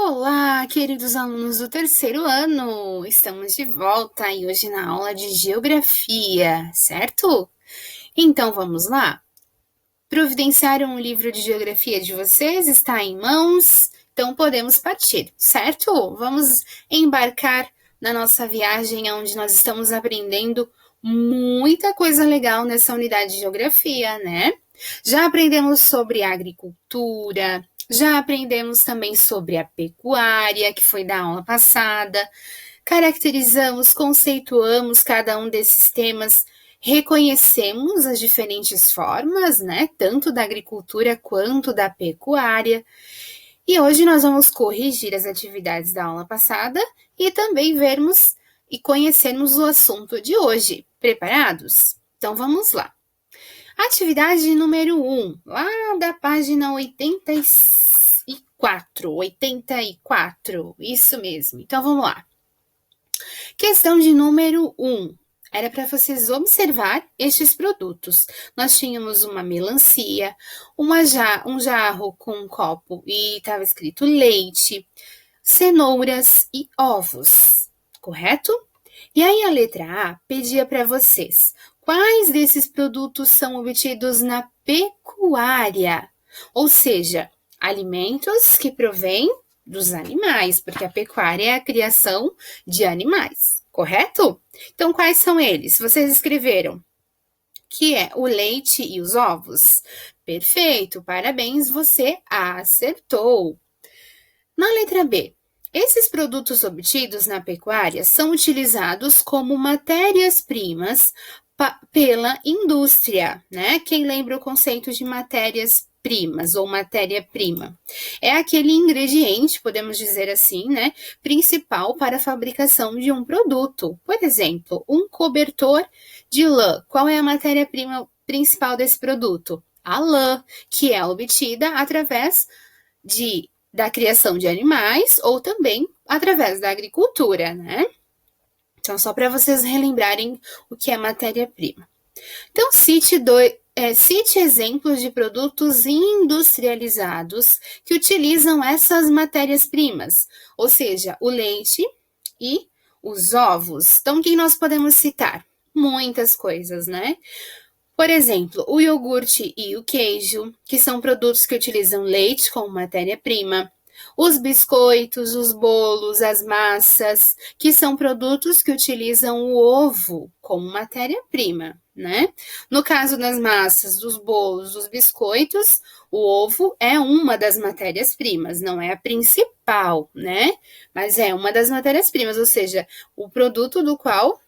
Olá, queridos alunos do terceiro ano! Estamos de volta e hoje na aula de Geografia, certo? Então vamos lá? Providenciaram um livro de Geografia de vocês? Está em mãos? Então podemos partir, certo? Vamos embarcar na nossa viagem onde nós estamos aprendendo muita coisa legal nessa unidade de Geografia, né? Já aprendemos sobre agricultura, já aprendemos também sobre a pecuária, que foi da aula passada. Caracterizamos, conceituamos cada um desses temas, reconhecemos as diferentes formas, né? Tanto da agricultura quanto da pecuária. E hoje nós vamos corrigir as atividades da aula passada e também vermos e conhecermos o assunto de hoje. Preparados? Então vamos lá. Atividade número 1, lá da página 84, isso mesmo. Então vamos lá. Questão de número 1. Era para vocês observar estes produtos. Nós tínhamos uma melancia, um jarro com um copo e estava escrito leite, cenouras e ovos, correto? E aí a letra A pedia para vocês: quais desses produtos são obtidos na pecuária? Ou seja, alimentos que provêm dos animais, porque a pecuária é a criação de animais, correto? Então, quais são eles? Vocês escreveram que é o leite e os ovos? Perfeito, parabéns, você acertou. Na letra B, esses produtos obtidos na pecuária são utilizados como matérias-primas pela indústria, né? Quem lembra o conceito de matérias-primas ou matéria-prima? É aquele ingrediente, podemos dizer assim, né? Principal para a fabricação de um produto. Por exemplo, um cobertor de lã. Qual é a matéria-prima principal desse produto? A lã, que é obtida através da criação de animais ou também através da agricultura, né? Então, só para vocês relembrarem o que é matéria-prima. Então, cite exemplos de produtos industrializados que utilizam essas matérias-primas, ou seja, o leite e os ovos. Então, quem nós podemos citar? Muitas coisas, né? Por exemplo, o iogurte e o queijo, que são produtos que utilizam leite como matéria-prima. Os biscoitos, os bolos, as massas, que são produtos que utilizam o ovo como matéria-prima, né? No caso das massas, dos bolos, dos biscoitos, o ovo é uma das matérias-primas, não é a principal, né? Mas é uma das matérias-primas, ou seja, o produto do qual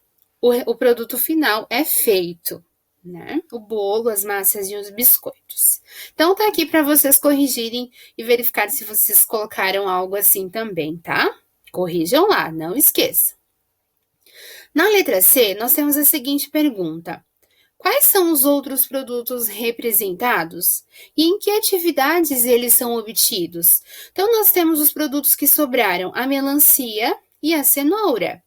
o produto final é feito, né? O bolo, as massas e os biscoitos. Então, tá aqui para vocês corrigirem e verificar se vocês colocaram algo assim também, tá? Corrijam lá, não esqueçam. Na letra C, nós temos a seguinte pergunta: quais são os outros produtos representados e em que atividades eles são obtidos? Então, nós temos os produtos que sobraram, a melancia e a cenoura.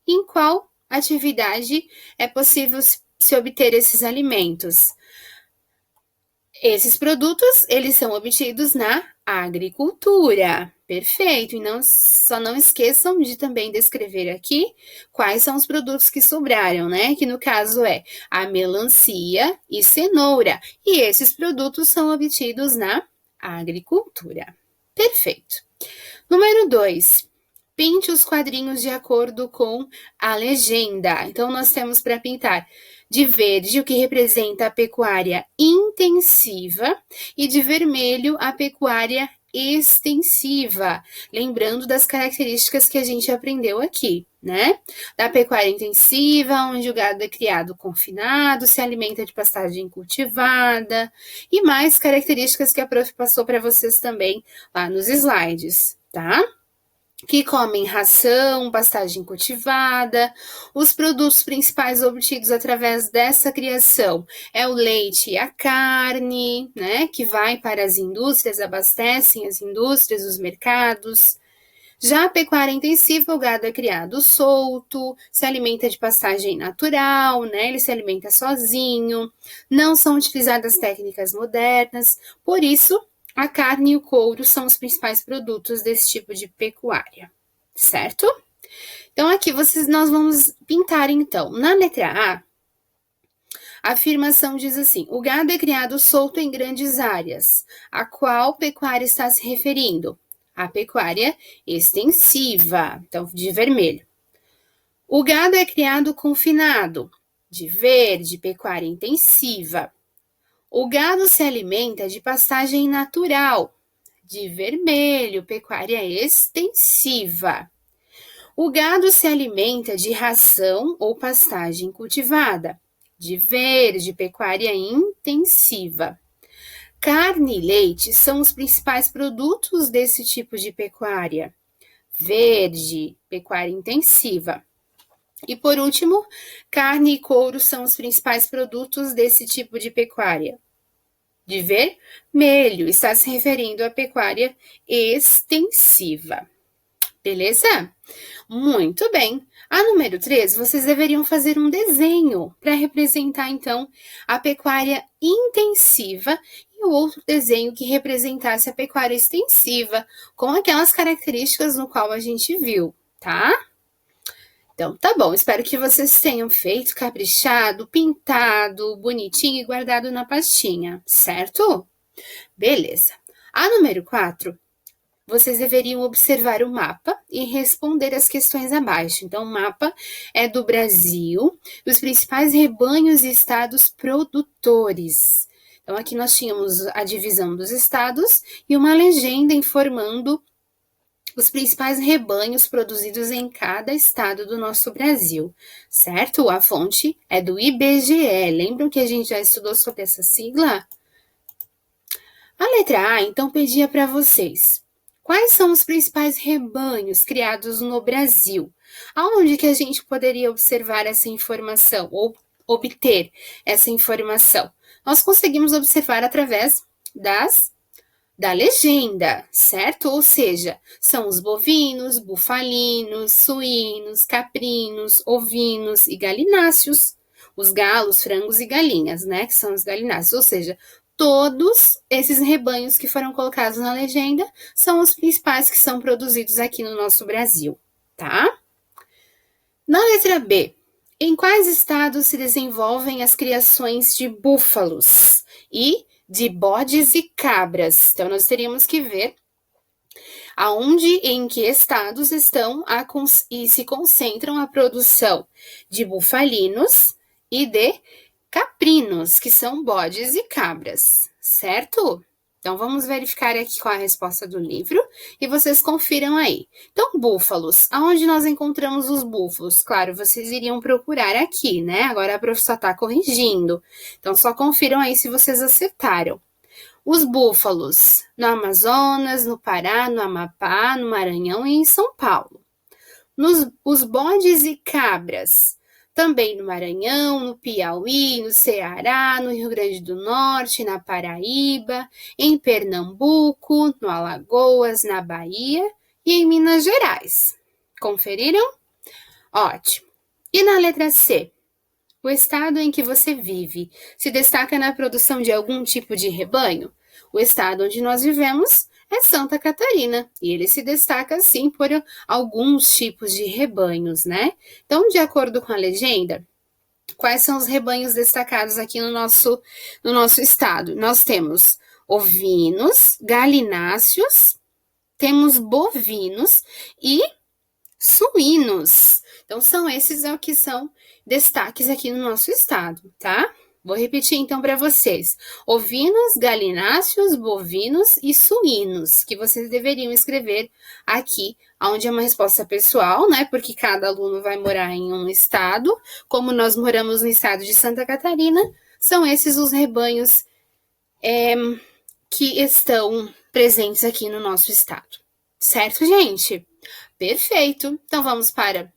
Em qual atividade é possível se obter esses alimentos? Esses produtos, eles são obtidos na agricultura. Perfeito. E só não esqueçam de também descrever aqui quais são os produtos que sobraram, né? Que no caso é a melancia e cenoura. E esses produtos são obtidos na agricultura. Perfeito. Número 2. Pinte os quadrinhos de acordo com a legenda. Então, nós temos para pintar de verde, o que representa a pecuária intensiva, e de vermelho, a pecuária extensiva. Lembrando das características que a gente aprendeu aqui, né? Da pecuária intensiva, onde o gado é criado confinado, se alimenta de pastagem cultivada, e mais características que a prof passou para vocês também lá nos slides, tá? Que comem ração, pastagem cultivada. Os produtos principais obtidos através dessa criação é o leite e a carne, né, que vai para as indústrias, abastecem as indústrias, os mercados. Já a pecuária intensiva, o gado é criado solto, se alimenta de pastagem natural, né, ele se alimenta sozinho, não são utilizadas técnicas modernas, por isso a carne e o couro são os principais produtos desse tipo de pecuária, certo? Então, aqui nós vamos pintar, então. Na letra a afirmação diz assim: o gado é criado solto em grandes áreas. A qual pecuária está se referindo? A pecuária extensiva, então, de vermelho. O gado é criado confinado, de verde, pecuária intensiva. O gado se alimenta de pastagem natural, de vermelho, pecuária extensiva. O gado se alimenta de ração ou pastagem cultivada, de verde, pecuária intensiva. Carne e leite são os principais produtos desse tipo de pecuária, verde, pecuária intensiva. E por último, carne e couro são os principais produtos desse tipo de pecuária. De vermelho, está se referindo à pecuária extensiva. Beleza? Muito bem. A número 3, vocês deveriam fazer um desenho para representar, então, a pecuária intensiva e o outro desenho que representasse a pecuária extensiva, com aquelas características no qual a gente viu, tá? Então, tá bom. Espero que vocês tenham feito, caprichado, pintado, bonitinho e guardado na pastinha, certo? Beleza. A número 4, vocês deveriam observar o mapa e responder as questões abaixo. Então, o mapa é do Brasil, dos principais rebanhos e estados produtores. Então, aqui nós tínhamos a divisão dos estados e uma legenda informando os principais rebanhos produzidos em cada estado do nosso Brasil, certo? A fonte é do IBGE. Lembram que a gente já estudou sobre essa sigla? A letra A, então, pedia para vocês: quais são os principais rebanhos criados no Brasil? Aonde que a gente poderia observar essa informação ou obter essa informação? Nós conseguimos observar através da legenda, certo? Ou seja, são os bovinos, bufalinos, suínos, caprinos, ovinos e galináceos. Os galos, frangos e galinhas, né? Que são os galináceos. Ou seja, todos esses rebanhos que foram colocados na legenda são os principais que são produzidos aqui no nosso Brasil, tá? Na letra B, em quais estados se desenvolvem as criações de búfalos e de bodes e cabras? Então, nós teríamos que ver aonde, em que estados estão e se concentram a produção de bufalinos e de caprinos, que são bodes e cabras, certo? Então, vamos verificar aqui qual é a resposta do livro e vocês confiram aí. Então, búfalos. Aonde nós encontramos os búfalos? Claro, vocês iriam procurar aqui, né? Agora a professora está corrigindo. Então, só confiram aí se vocês acertaram. Os búfalos no Amazonas, no Pará, no Amapá, no Maranhão e em São Paulo. Os bodes e cabras, também no Maranhão, no Piauí, no Ceará, no Rio Grande do Norte, na Paraíba, em Pernambuco, no Alagoas, na Bahia e em Minas Gerais. Conferiram? Ótimo. E na letra C? O estado em que você vive se destaca na produção de algum tipo de rebanho? O estado onde nós vivemos é Santa Catarina, e ele se destaca, sim, por alguns tipos de rebanhos, né? Então, de acordo com a legenda, quais são os rebanhos destacados aqui no nosso estado? Nós temos ovinos, galináceos, temos bovinos e suínos. Então, são esses que são destaques aqui no nosso estado, tá? Vou repetir então para vocês: ovinos, galináceos, bovinos e suínos, que vocês deveriam escrever aqui, onde é uma resposta pessoal, né? Porque cada aluno vai morar em um estado. Como nós moramos no estado de Santa Catarina, são esses os rebanhos que estão presentes aqui no nosso estado. Certo, gente? Perfeito. Então, vamos para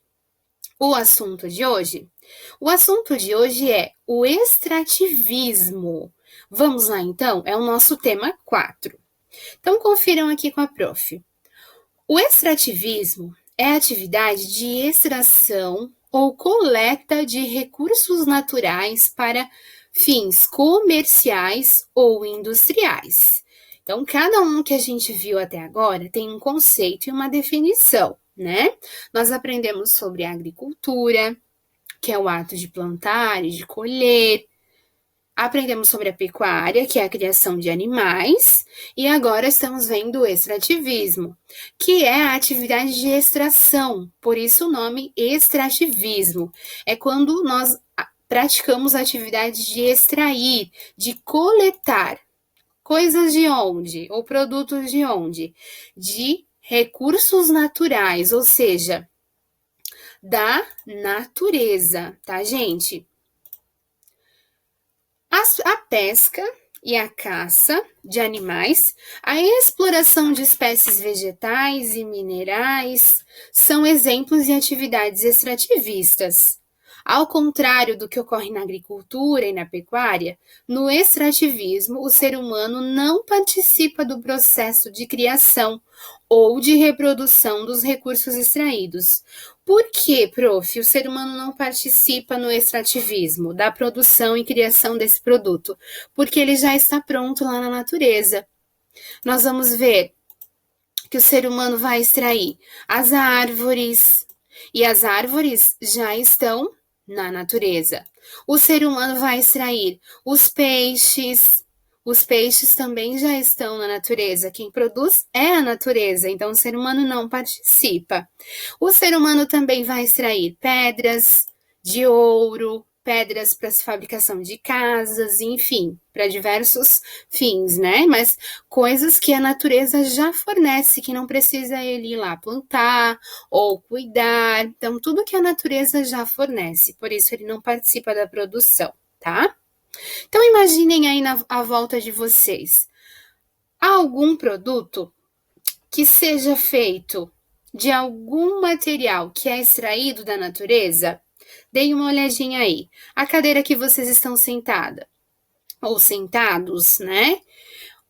o assunto de hoje. O assunto de hoje é o extrativismo. Vamos lá, então? É o nosso tema 4. Então, confiram aqui com a prof. O extrativismo é a atividade de extração ou coleta de recursos naturais para fins comerciais ou industriais. Então, cada um que a gente viu até agora tem um conceito e uma definição, né? Nós aprendemos sobre a agricultura, que é o ato de plantar e de colher. Aprendemos sobre a pecuária, que é a criação de animais, e agora estamos vendo o extrativismo, que é a atividade de extração, por isso o nome extrativismo. É quando nós praticamos a atividade de extrair, de coletar. Coisas de onde? Ou produtos de onde? De recursos naturais, ou seja, da natureza, tá, gente? A pesca e a caça de animais, a exploração de espécies vegetais e minerais são exemplos de atividades extrativistas. Ao contrário do que ocorre na agricultura e na pecuária, no extrativismo o ser humano não participa do processo de criação ou de reprodução dos recursos extraídos. Por que, prof, o ser humano não participa no extrativismo, da produção e criação desse produto? Porque ele já está pronto lá na natureza. Nós vamos ver que o ser humano vai extrair as árvores, e as árvores já estão na natureza. O ser humano vai extrair os peixes também já estão na natureza. Quem produz é a natureza, então o ser humano não participa. O ser humano também vai extrair pedras de ouro, pedras para fabricação de casas, enfim, para diversos fins, né? Mas coisas que a natureza já fornece, que não precisa ele ir lá plantar ou cuidar. Então, tudo que a natureza já fornece, por isso ele não participa da produção, tá? Então, imaginem aí à volta de vocês algum produto que seja feito de algum material que é extraído da natureza. Deem uma olhadinha aí. A cadeira que vocês estão sentada ou sentados, né?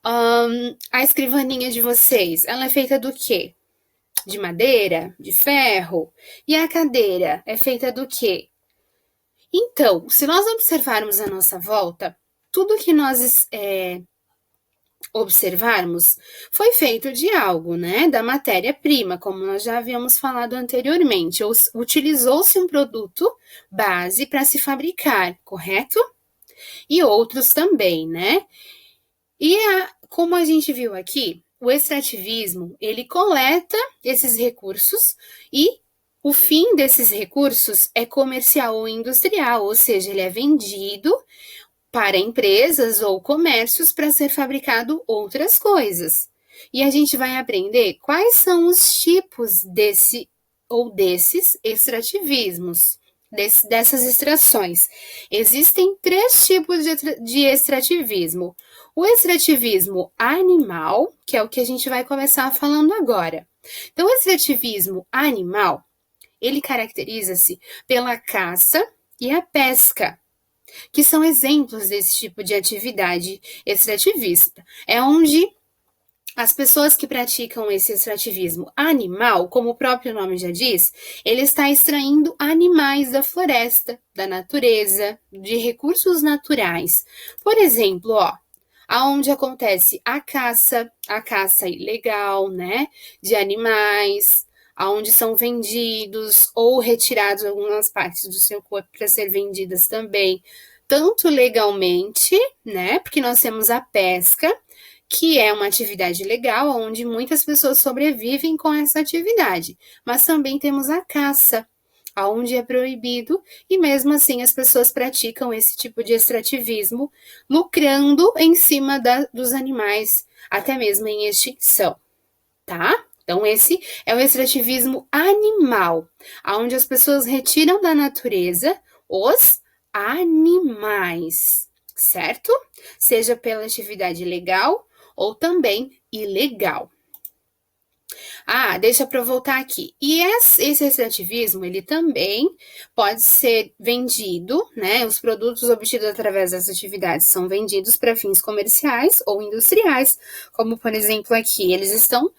A escrivaninha de vocês, ela é feita do quê? De madeira? De ferro? E a cadeira é feita do quê? Então, se nós observarmos a nossa volta, tudo que nós observarmos foi feito de algo, né? Da matéria-prima, como nós já havíamos falado anteriormente. Utilizou-se um produto base para se fabricar, correto? E outros também, né? E como a gente viu aqui, o extrativismo, ele coleta esses recursos e o fim desses recursos é comercial ou industrial, ou seja, ele é vendido para empresas ou comércios para ser fabricado outras coisas. E a gente vai aprender quais são os tipos desses extrativismos, dessas extrações. Existem 3 tipos de extrativismo. O extrativismo animal, que é o que a gente vai começar falando agora. Então, o extrativismo animal, ele caracteriza-se pela caça e a pesca, que são exemplos desse tipo de atividade extrativista. É onde as pessoas que praticam esse extrativismo animal, como o próprio nome já diz, ele está extraindo animais da floresta, da natureza, de recursos naturais. Por exemplo, aonde acontece a caça ilegal, né, de animais, aonde são vendidos ou retirados algumas partes do seu corpo para ser vendidas também, tanto legalmente, né, porque nós temos a pesca, que é uma atividade legal, onde muitas pessoas sobrevivem com essa atividade, mas também temos a caça, onde é proibido, e mesmo assim as pessoas praticam esse tipo de extrativismo, lucrando em cima dos animais, até mesmo em extinção, tá? Então, esse é o extrativismo animal, onde as pessoas retiram da natureza os animais, certo? Seja pela atividade legal ou também ilegal. Deixa eu voltar aqui. E esse extrativismo, ele também pode ser vendido, né? Os produtos obtidos através dessas atividades são vendidos para fins comerciais ou industriais, como, por exemplo, aqui, eles estão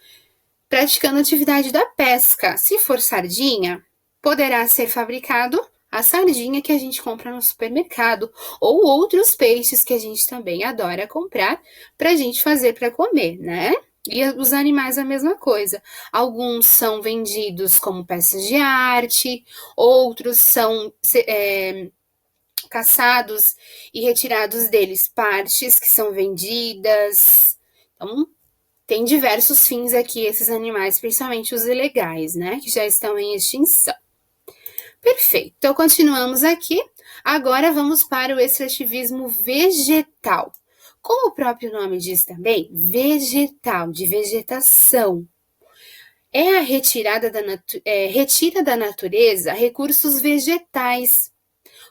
praticando a atividade da pesca. Se for sardinha, poderá ser fabricado a sardinha que a gente compra no supermercado, ou outros peixes que a gente também adora comprar para a gente fazer para comer, né? E os animais a mesma coisa. Alguns são vendidos como peças de arte, outros são caçados e retirados deles partes que são vendidas. Então, tem diversos fins aqui esses animais, principalmente os ilegais, né? Que já estão em extinção. Perfeito. Então, continuamos aqui. Agora vamos para o extrativismo vegetal. Como o próprio nome diz também, vegetal, de vegetação. É a retira da natureza recursos vegetais,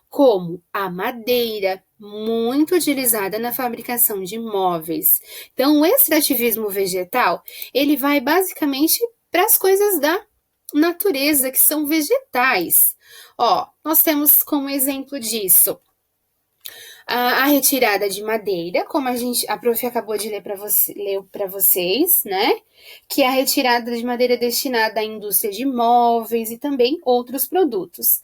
como a madeira, muito utilizada na fabricação de móveis. Então, o extrativismo vegetal, ele vai basicamente para as coisas da natureza, que são vegetais. Ó, nós temos como exemplo disso a retirada de madeira, como a prof acabou de ler para vocês, né? Que é a retirada de madeira destinada à indústria de móveis e também outros produtos.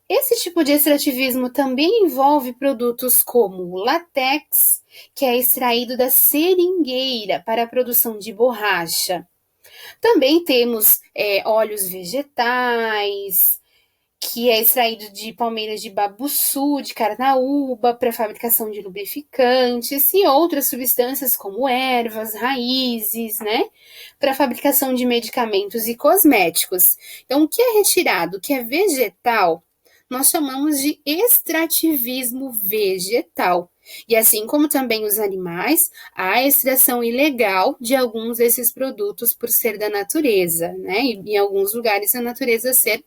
Esse tipo de extrativismo também envolve produtos como o látex, que é extraído da seringueira para a produção de borracha. Também temos óleos vegetais, que é extraído de palmeiras de babuçu, de carnaúba, para a fabricação de lubrificantes e outras substâncias como ervas, raízes, né? Para a fabricação de medicamentos e cosméticos. Então, o que é retirado, o que é vegetal, nós chamamos de extrativismo vegetal. E assim como também os animais, há a extração ilegal de alguns desses produtos por ser da natureza, né? E em alguns lugares a natureza ser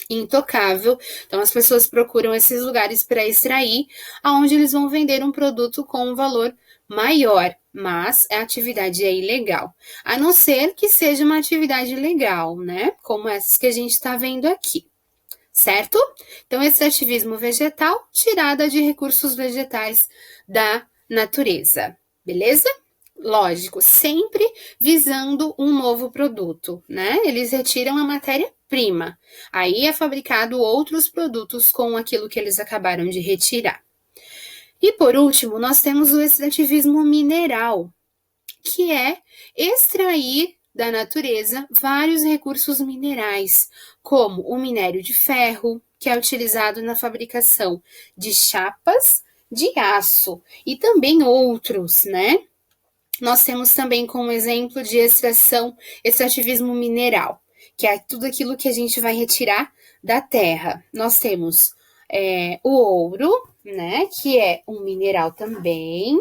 intocável. Então as pessoas procuram esses lugares para extrair, aonde eles vão vender um produto com um valor maior, mas a atividade é ilegal. A não ser que seja uma atividade legal, né? Como essas que a gente está vendo aqui. Certo? Então, extrativismo vegetal, tirada de recursos vegetais da natureza. Beleza? Lógico, sempre visando um novo produto, né? Eles retiram a matéria-prima. Aí é fabricado outros produtos com aquilo que eles acabaram de retirar. E por último, nós temos o extrativismo mineral, que é extrair da natureza vários recursos minerais, como o minério de ferro, que é utilizado na fabricação de chapas de aço, e também outros, né? Nós temos também como exemplo de extrativismo mineral, que é tudo aquilo que a gente vai retirar da terra. Nós temos o ouro, né, que é um mineral também.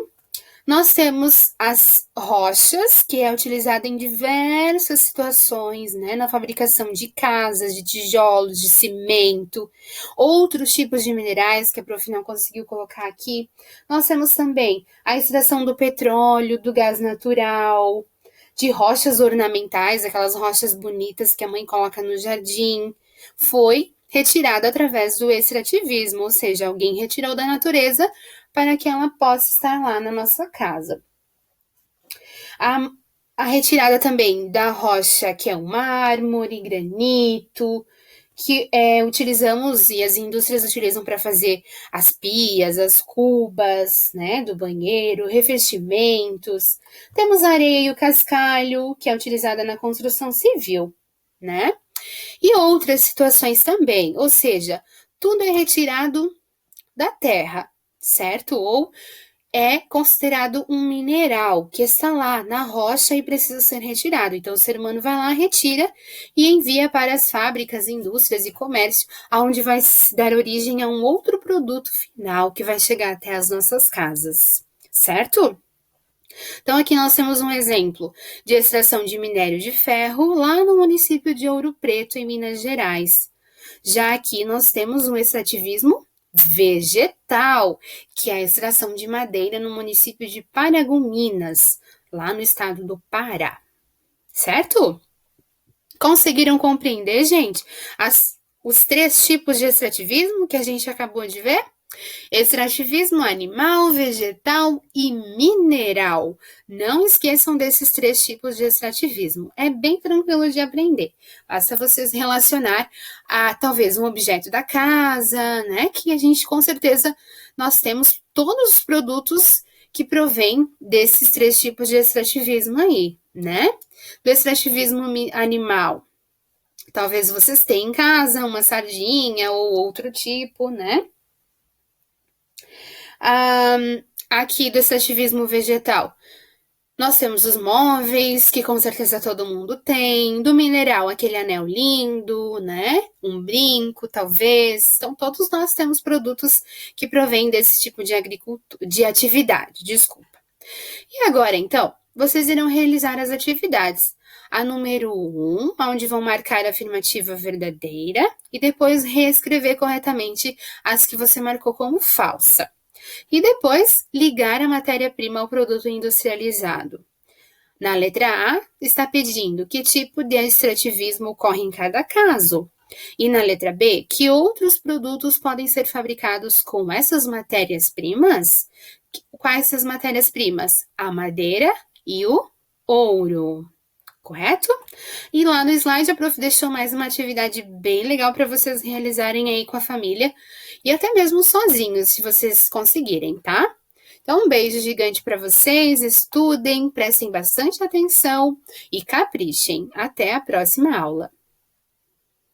Nós temos as rochas, que é utilizada em diversas situações, né, na fabricação de casas, de tijolos, de cimento, outros tipos de minerais que a prof não conseguiu colocar aqui. Nós temos também a extração do petróleo, do gás natural, de rochas ornamentais, aquelas rochas bonitas que a mãe coloca no jardim. Foi retirada através do extrativismo, ou seja, alguém retirou da natureza para que ela possa estar lá na nossa casa. A retirada também da rocha, que é o mármore, granito, que utilizamos e as indústrias utilizam para fazer as pias, as cubas, né, do banheiro, revestimentos. Temos a areia e o cascalho, que é utilizada na construção civil, né? E outras situações também, ou seja, tudo é retirado da terra, certo? Ou é considerado um mineral que está lá na rocha e precisa ser retirado. Então, o ser humano vai lá, retira e envia para as fábricas, indústrias e comércio, onde vai dar origem a um outro produto final que vai chegar até as nossas casas, certo? Então, aqui nós temos um exemplo de extração de minério de ferro lá no município de Ouro Preto, em Minas Gerais. Já aqui nós temos um extrativismo vegetal, que é a extração de madeira no município de Paragominas, lá no estado do Pará. Certo? Conseguiram compreender, gente, os 3 tipos de extrativismo que a gente acabou de ver? Extrativismo animal, vegetal e mineral. Não esqueçam desses 3 tipos de extrativismo. É bem tranquilo de aprender. Basta vocês relacionar a talvez um objeto da casa, né? Que a gente com certeza nós temos todos os produtos que provém desses 3 tipos de extrativismo aí, né? Do extrativismo animal. Talvez vocês tenham em casa uma sardinha ou outro tipo, né? Aqui do extrativismo vegetal, nós temos os móveis, que com certeza todo mundo tem, do mineral, aquele anel lindo, né? Um brinco, talvez. Então, todos nós temos produtos que provêm desse tipo de atividade, desculpa. E agora, então, vocês irão realizar as atividades. A número 1, onde vão marcar a afirmativa verdadeira e depois reescrever corretamente as que você marcou como falsa. E depois, ligar a matéria-prima ao produto industrializado. Na letra A, está pedindo que tipo de extrativismo ocorre em cada caso. E na letra B, que outros produtos podem ser fabricados com essas matérias-primas? Quais essas matérias-primas? A madeira e o ouro. Correto? E lá no slide a prof deixou mais uma atividade bem legal para vocês realizarem aí com a família e até mesmo sozinhos, se vocês conseguirem, tá? Então, um beijo gigante para vocês, estudem, prestem bastante atenção e caprichem. Até a próxima aula.